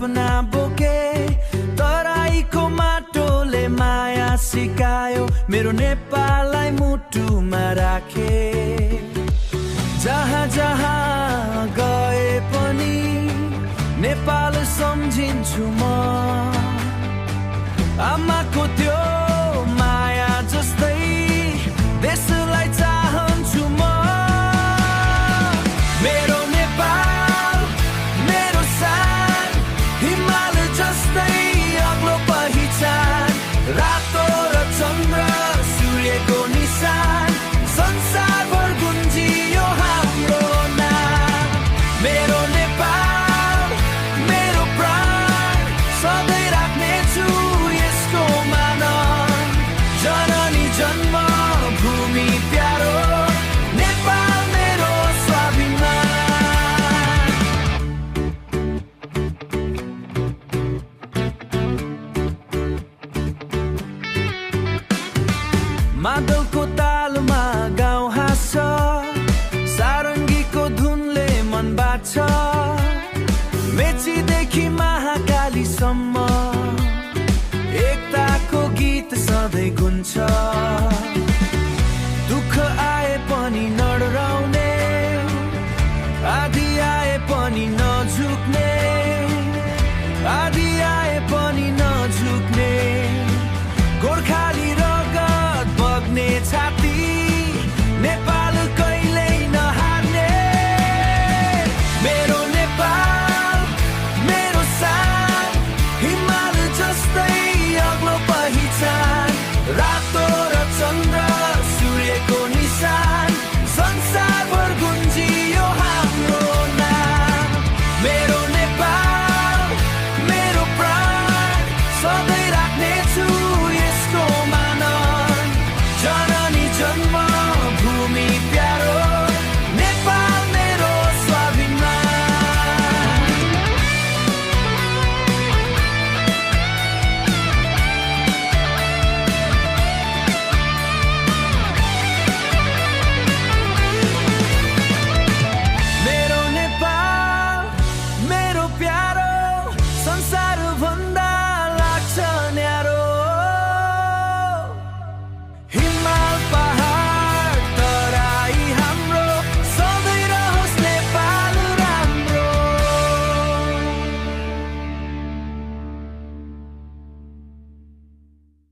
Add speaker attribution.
Speaker 1: सपना बोके तराईको माटोले माया सिकायो मेरो नेपाललाई मुटुमा राखे जहाँ जहाँ गए पनि नेपाल सम्झिन्छु म आमाको त्यो माया जस्तै देशलाई चाहन्छु म मेरो नेपाल मेरो सान हिमाल जस्तै अग्लो पहिचान रातो र चन्द्र सूर्यको निशान संसारभर गुन्जियो हाम्रो नाम मेरो नेपाल मेरो प्राण सधैँ राख्नेछु यसको मानन जननी जन्म भूमि प्यारो नेपाल मेरो स्वाभिमान माधव